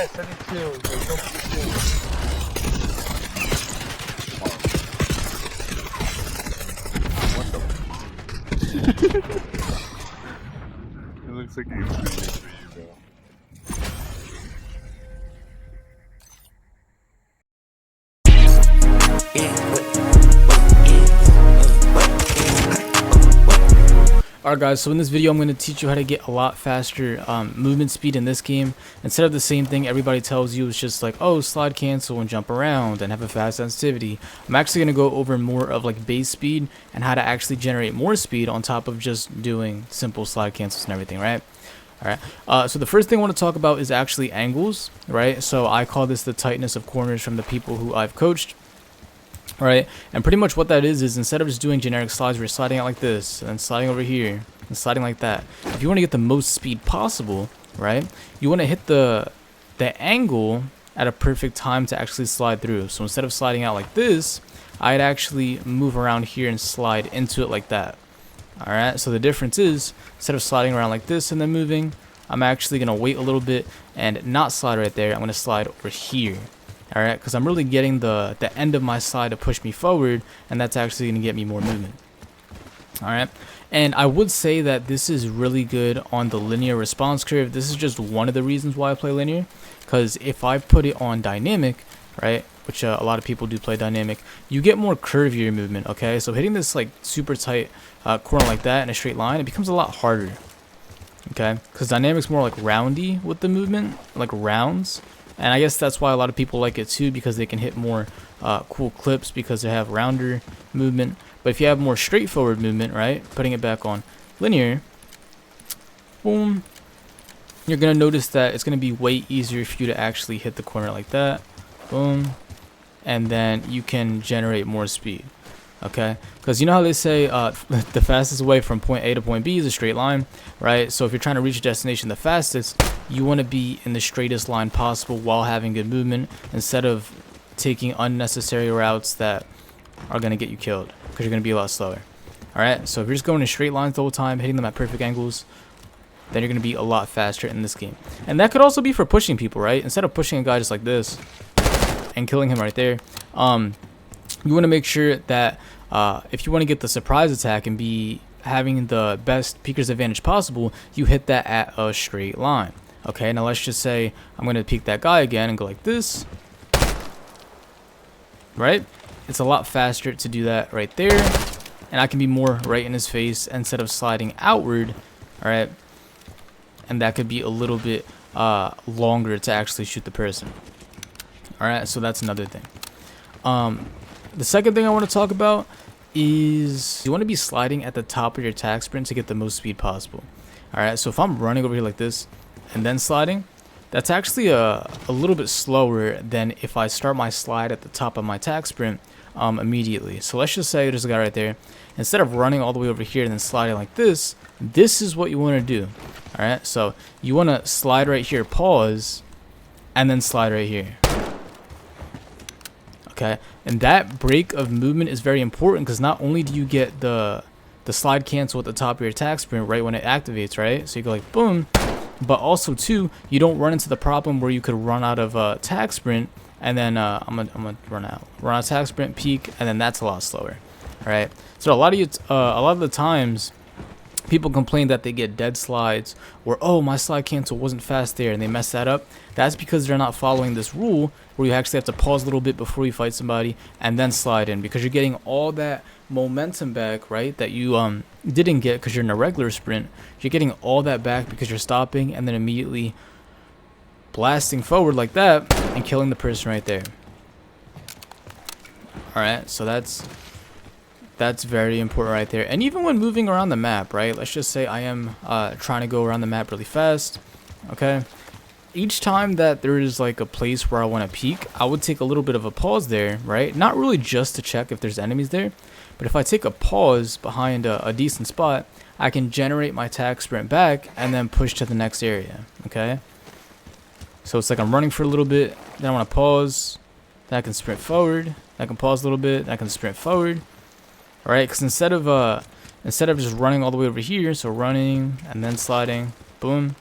Yes, I need kills. Like, don't be kills. It looks like a for you, bro. Alright guys, so in this video I'm going to teach you how to get a lot faster movement speed in this game. Instead of the same thing everybody tells you, it's just like, oh, slide cancel and jump around and have a fast sensitivity. I'm actually going to go over more of like base speed and how to actually generate more speed on top of just doing simple slide cancels and everything, right? Alright, so the first thing I want to talk about is actually angles, right? So I call this the tightness of corners from the people who I've coached. Right, and pretty much what that is instead of just doing generic slides, we're sliding out like this and then sliding over here and sliding like that. If you want to get the most speed possible, right, you want to hit the angle at a perfect time to actually slide through. So instead of sliding out like this, I'd actually move around here and slide into it like that. Alright, so the difference is instead of sliding around like this and then moving, I'm actually going to wait a little bit and not slide right there. I'm going to slide over here. Alright, because I'm really getting the end of my slide to push me forward, and that's actually going to get me more movement. Alright, and I would say that this is really good on the linear response curve. This is just one of the reasons why I play linear, because if I put it on dynamic, right, which a lot of people do play dynamic, you get more curvier movement, okay? So hitting this like super tight corner like that in a straight line, it becomes a lot harder, okay? Because dynamic's more like roundy with the movement, like rounds. And I guess that's why a lot of people like it too, because they can hit more cool clips because they have rounder movement. But if you have more straightforward movement, right, putting it back on linear, boom, you're going to notice that it's going to be way easier for you to actually hit the corner like that, boom, and then you can generate more speed. Okay, because you know how they say the fastest way from point A to point B is a straight line, right? So if you're trying to reach a destination the fastest, you want to be in the straightest line possible while having good movement, instead of taking unnecessary routes that are going to get you killed, because you're going to be a lot slower. Alright, so if you're just going in straight lines the whole time, hitting them at perfect angles, then you're going to be a lot faster in this game. And that could also be for pushing people, right? Instead of pushing a guy just like this and killing him right there, you want to make sure that if you want to get the surprise attack and be having the best peeker's advantage possible, you hit that at a straight line. Okay, now let's just say I'm going to peek that guy again and go like this. Right? It's a lot faster to do that right there. And I can be more right in his face instead of sliding outward. Alright? And that could be a little bit longer to actually shoot the person. Alright, so that's another thing. The second thing I want to talk about is you want to be sliding at the top of your attack sprint to get the most speed possible. Alright, so if I'm running over here like this and then sliding, that's actually a little bit slower than if I start my slide at the top of my attack sprint immediately. So let's just say there's a guy right there. Instead of running all the way over here and then sliding like this is what you want to do. Alright, so you want to slide right here, pause, and then slide right here. Okay, and that break of movement is very important, because not only do you get the slide cancel at the top of your attack sprint right when it activates, right? So you go like boom, but also too, you don't run into the problem where you could run out of attack sprint and then I'm gonna run out attack sprint, peak, and then that's a lot slower. All right, so a lot of the times people complain that they get dead slides, or oh, my slide cancel wasn't fast there, and they mess that up. That's because they're not following this rule where you actually have to pause a little bit before you fight somebody and then slide in, because you're getting all that momentum back, right, that you didn't get because you're in a regular sprint. You're getting all that back because you're stopping and then immediately blasting forward like that and killing the person right there. Alright, so that's very important right there. And even when moving around the map, right, let's just say I am trying to go around the map really fast. Okay, each time that there is like a place where I want to peek, I would take a little bit of a pause there, right? Not really just to check if there's enemies there, but if I take a pause behind a decent spot, I can generate my attack sprint back and then push to the next area. Okay, so it's like I'm running for a little bit, then I want to pause, then I can sprint forward, I can pause a little bit, then I can sprint forward. All right, because instead of just running all the way over here, so running and then sliding, boom,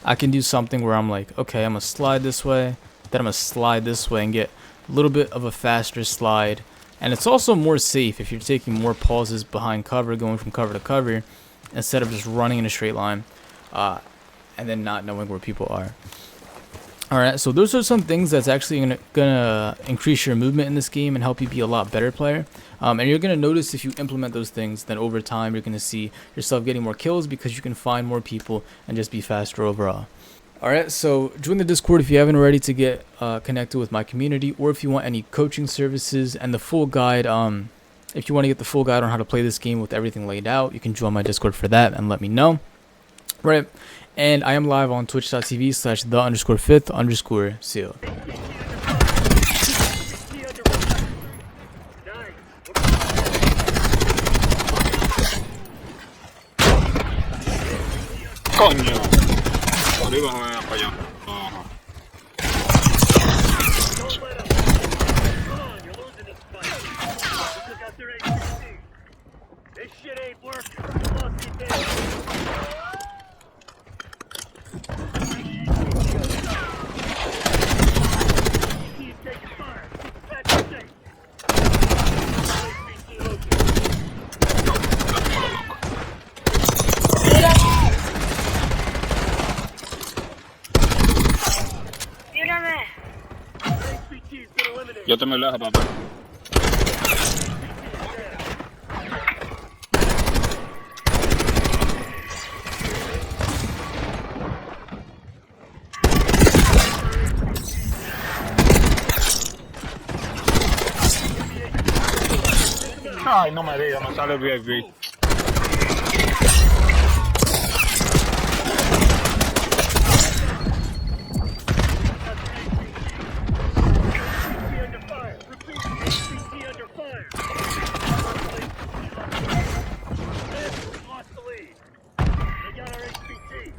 I can do something where I'm like, okay, I'm gonna slide this way, then I'm gonna slide this way and get a little bit of a faster slide. And it's also more safe if you're taking more pauses behind cover, going from cover to cover, instead of just running in a straight line and then not knowing where people are. Alright, so those are some things that's actually gonna increase your movement in this game and help you be a lot better player. And you're gonna notice if you implement those things, then over time you're gonna see yourself getting more kills because you can find more people and just be faster overall. Alright, so join the Discord if you haven't already to get connected with my community, or if you want any coaching services and the full guide. If you want to get the full guide on how to play this game with everything laid out, you can join my Discord for that and let me know. Right. And I am live on twitch.tv/the_5th_seal. Coño. Arriba, para allá. Ajá. This shit ain't working. Lost the advantage. He's taking fire. Back to safe. HPT's been eliminated. Yo te me lejo, papá. Ay, no me digas, me sale VIP. under fire. Repeat, HPT under fire. Lost the lead. They got our HPT.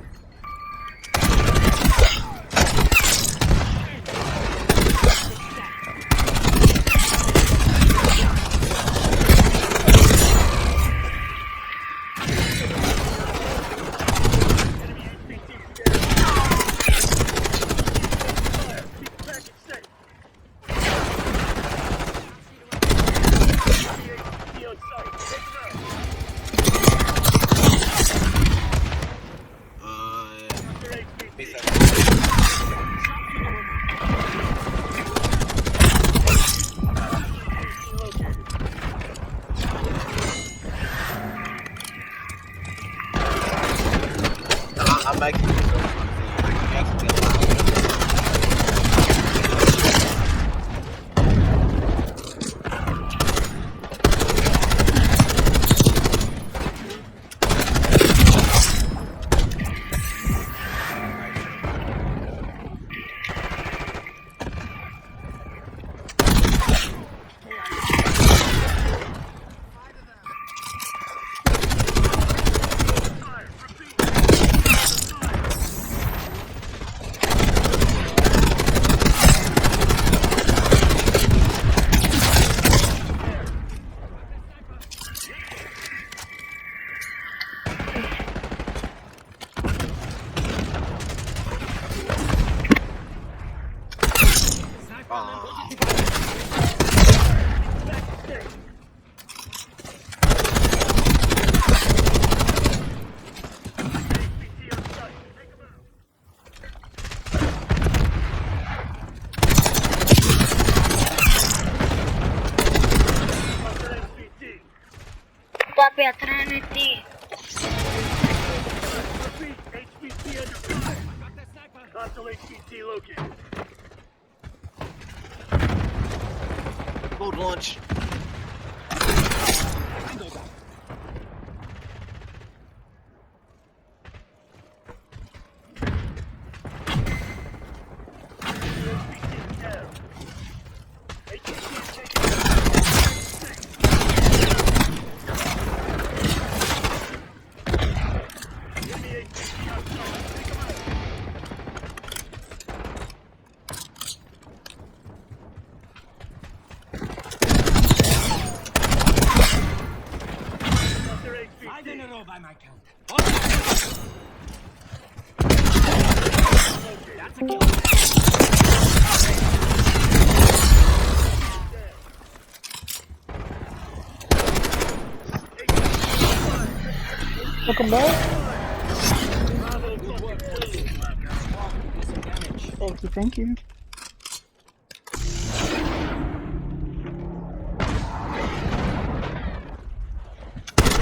I'm making it. Papi, atrás de ti. Repeat, HPT under fire. Hostile HPT located. Food launch. By my count. Welcome back. Thank you, thank you.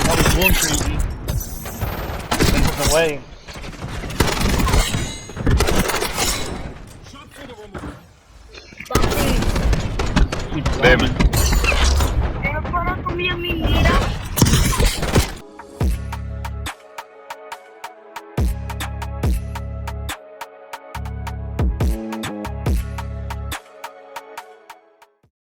That was one crazy. Different way. Pero para comida minera.